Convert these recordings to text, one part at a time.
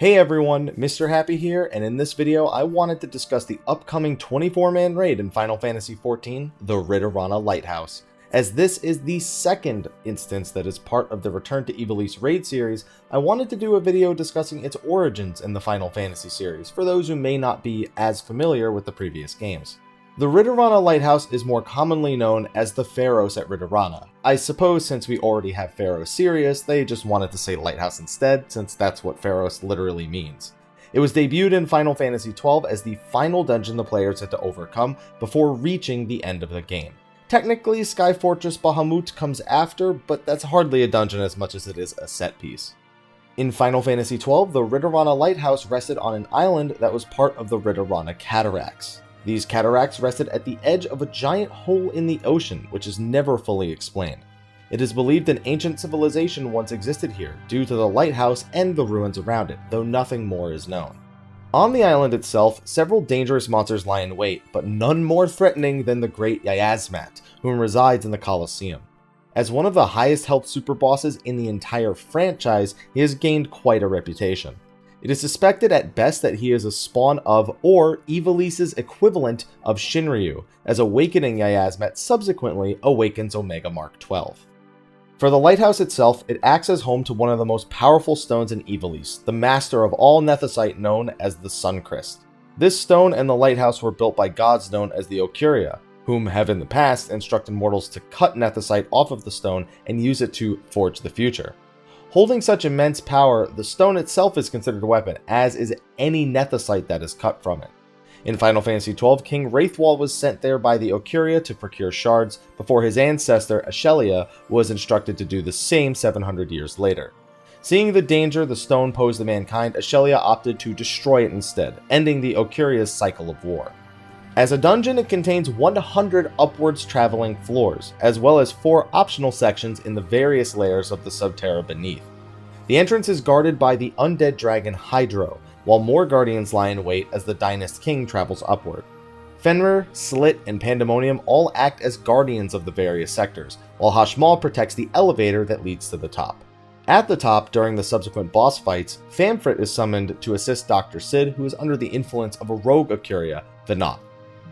Hey everyone, Mr. Happy here, and in this video I wanted to discuss the upcoming 24-man raid in Final Fantasy XIV, the Ridorana Lighthouse. As this is the second instance that is part of the Return to Ivalice raid series, I wanted to do a video discussing its origins in the Final Fantasy series, for those who may not be as familiar with the previous games. The Ridorana Lighthouse is more commonly known as the Pharos at Ridorana. I suppose since we already have Pharos Sirius, they just wanted to say Lighthouse instead, since that's what Pharos literally means. It was debuted in Final Fantasy XII as the final dungeon the players had to overcome before reaching the end of the game. Technically, Sky Fortress Bahamut comes after, but that's hardly a dungeon as much as it is a set piece. In Final Fantasy XII, the Ridorana Lighthouse rested on an island that was part of the Ridorana Cataracts. These cataracts rested at the edge of a giant hole in the ocean, which is never fully explained. It is believed an ancient civilization once existed here, due to the lighthouse and the ruins around it, though nothing more is known. On the island itself, several dangerous monsters lie in wait, but none more threatening than the great Yayazmat, whom resides in the Colosseum. As one of the highest health superbosses in the entire franchise, he has gained quite a reputation. It is suspected at best that he is a spawn of, or Ivalice's equivalent of Shinryu, as awakening Yayazmat subsequently awakens Omega Mark 12. For the lighthouse itself, it acts as home to one of the most powerful stones in Ivalice, the master of all Nethicite known as the Suncrest. This stone and the lighthouse were built by gods known as the Ocuria, whom have in the past instructed mortals to cut Nethicite off of the stone and use it to forge the future. Holding such immense power, the stone itself is considered a weapon, as is any Nethicite that is cut from it. In Final Fantasy XII, King Wraithwall was sent there by the Ocuria to procure shards, before his ancestor, Ashelia, was instructed to do the same 700 years later. Seeing the danger the stone posed to mankind, Ashelia opted to destroy it instead, ending the Ocuria's cycle of war. As a dungeon, it contains 100 upwards traveling floors, as well as 4 optional sections in the various layers of the subterra beneath. The entrance is guarded by the undead dragon Hydro, while more guardians lie in wait as the Dynast King travels upward. Fenrir, Slit, and Pandemonium all act as guardians of the various sectors, while Hashmal protects the elevator that leads to the top. At the top, during the subsequent boss fights, Famfrit is summoned to assist Dr. Sid, who is under the influence of a rogue Ocuria, Vinat.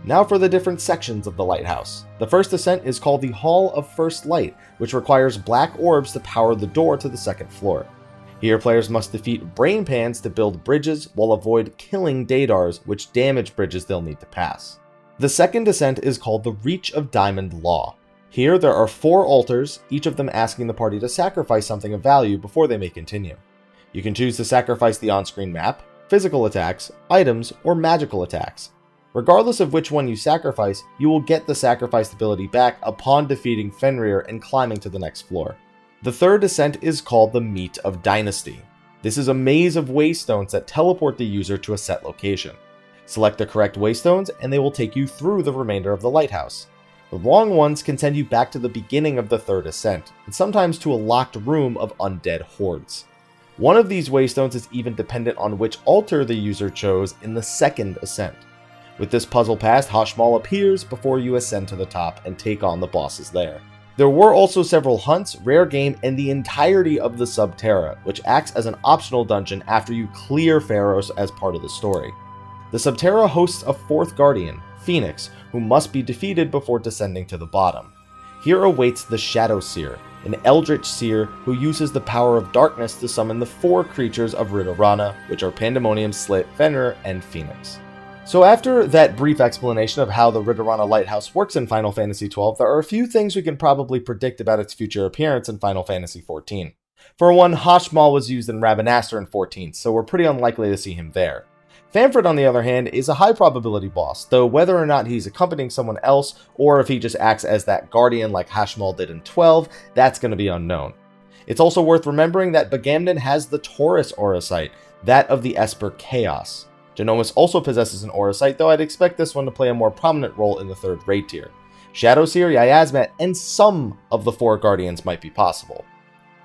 Now for the different sections of the lighthouse. The first ascent is called the Hall of First Light, which requires black orbs to power the door to the second floor. Here players must defeat brain pans to build bridges while avoid killing Dadars, which damage bridges they'll need to pass. The second ascent is called the Reach of Diamond Law. Here there are 4 altars, each of them asking the party to sacrifice something of value before they may continue. You can choose to sacrifice the on-screen map, physical attacks, items, or magical attacks. Regardless of which one you sacrifice, you will get the sacrificed ability back upon defeating Fenrir and climbing to the next floor. The third ascent is called the Meat of Dynasty. This is a maze of waystones that teleport the user to a set location. Select the correct waystones and they will take you through the remainder of the lighthouse. The wrong ones can send you back to the beginning of the third ascent, and sometimes to a locked room of undead hordes. One of these waystones is even dependent on which altar the user chose in the second ascent. With this puzzle passed, Hashmal appears before you ascend to the top and take on the bosses there. There were also several hunts, rare game, and the entirety of the Subterra, which acts as an optional dungeon after you clear Pharos as part of the story. The Subterra hosts a 4th guardian, Phoenix, who must be defeated before descending to the bottom. Here awaits the Shadow Seer, an eldritch seer who uses the power of darkness to summon the 4 creatures of Ridorana, which are Pandemonium, Slit, Fenrir, and Phoenix. So after that brief explanation of how the Ridorana Lighthouse works in Final Fantasy XII, there are a few things we can probably predict about its future appearance in Final Fantasy XIV. For one, Hashmal was used in Rabanastre in 14, so we're pretty unlikely to see him there. Famfrit, on the other hand, is a high probability boss, though whether or not he's accompanying someone else, or if he just acts as that guardian like Hashmal did in 12, that's going to be unknown. It's also worth remembering that Bagamden has the Taurus Aura Sight, that of the Esper Chaos. Genomus also possesses an Aura Sight, though I'd expect this one to play a more prominent role in the 3rd raid tier. Shadowseer, Yayazmat, and some of the 4 Guardians might be possible.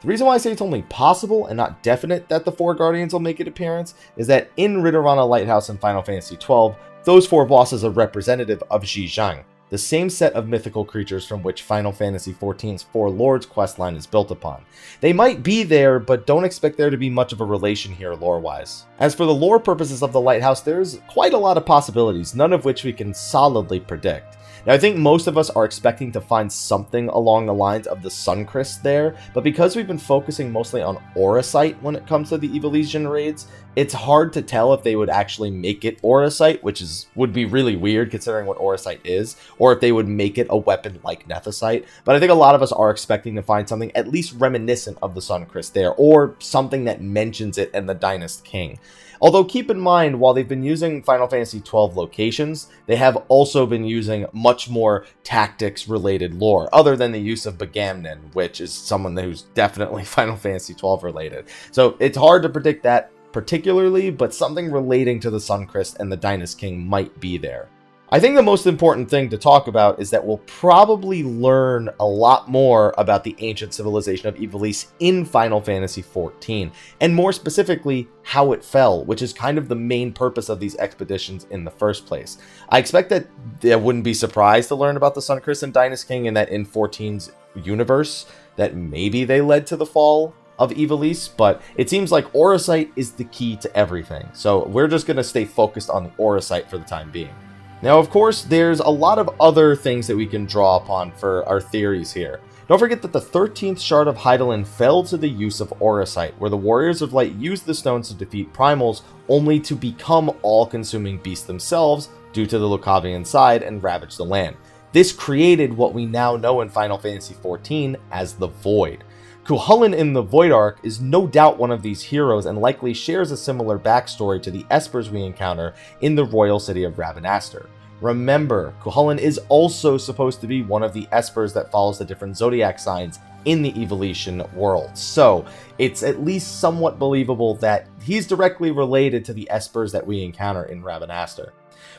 The reason why I say it's only possible and not definite that the 4 Guardians will make an appearance is that in Ridorana Lighthouse in Final Fantasy XII, those 4 bosses are representative of Zhejiang, the same set of mythical creatures from which Final Fantasy XIV's Four Lords questline is built upon. They might be there, but don't expect there to be much of a relation here lore-wise. As for the lore purposes of the Lighthouse, there's quite a lot of possibilities, none of which we can solidly predict. Now, I think most of us are expecting to find something along the lines of the Suncrest there, but because we've been focusing mostly on Auracite when it comes to the Evolution raids, it's hard to tell if they would actually make it Auracite, which would be really weird considering what Auracite is, or if they would make it a weapon like Nethicite. But I think a lot of us are expecting to find something at least reminiscent of the Suncrest there, or something that mentions it and the Dynast King. Although keep in mind, while they've been using Final Fantasy XII locations, they have also been using much more tactics-related lore, other than the use of Bagamnon, which is someone who's definitely Final Fantasy XII related. So it's hard to predict that particularly, but something relating to the Suncrest and the Dynast King might be there. I think the most important thing to talk about is that we'll probably learn a lot more about the ancient civilization of Ivalice in Final Fantasy XIV, and more specifically, how it fell, which is kind of the main purpose of these expeditions in the first place. I expect that I wouldn't be surprised to learn about the Suncrest and Dynast King, and that in 14's universe, that maybe they led to the fall of Ivalice, but it seems like Auracite is the key to everything, so we're just going to stay focused on the Auracite for the time being. Now, of course, there's a lot of other things that we can draw upon for our theories here. Don't forget that the 13th Shard of Hydaelyn fell to the use of Auracite, where the Warriors of Light used the stones to defeat Primals, only to become all-consuming beasts themselves due to the Lucavian side and ravage the land. This created what we now know in Final Fantasy XIV as the Void. Cuchulainn in the Void Arc is no doubt one of these heroes and likely shares a similar backstory to the Espers we encounter in the royal city of Ravenaster. Remember, Cuchulainn is also supposed to be one of the Espers that follows the different zodiac signs in the Evolution world, so it's at least somewhat believable that he's directly related to the Espers that we encounter in Ravenaster.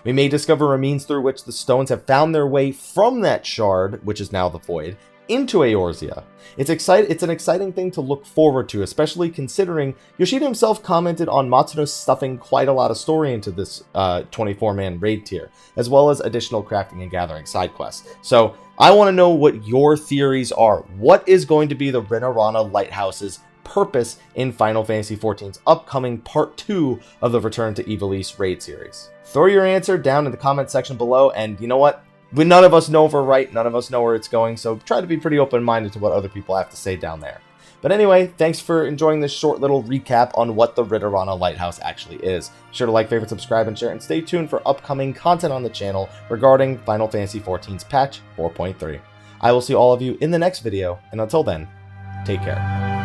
We may discover a means through which the stones have found their way from that shard, which is now the Void, into Eorzea. It's an exciting thing to look forward to, especially considering Yoshida himself commented on Matsuno stuffing quite a lot of story into this 24-man raid tier, as well as additional crafting and gathering side quests. So I want to know what your theories are. What is going to be the Ridorana Lighthouse's purpose in Final Fantasy XIV's upcoming Part 2 of the Return to Ivalice raid series? Throw your answer down in the comment section below, and you know what? None of us know if we're right, none of us know where it's going, so try to be pretty open-minded to what other people have to say down there. But anyway, thanks for enjoying this short little recap on what the Ridorana Lighthouse actually is. Be sure to like, favorite, subscribe, and share, and stay tuned for upcoming content on the channel regarding Final Fantasy XIV's patch 4.3. I will see all of you in the next video, and until then, take care.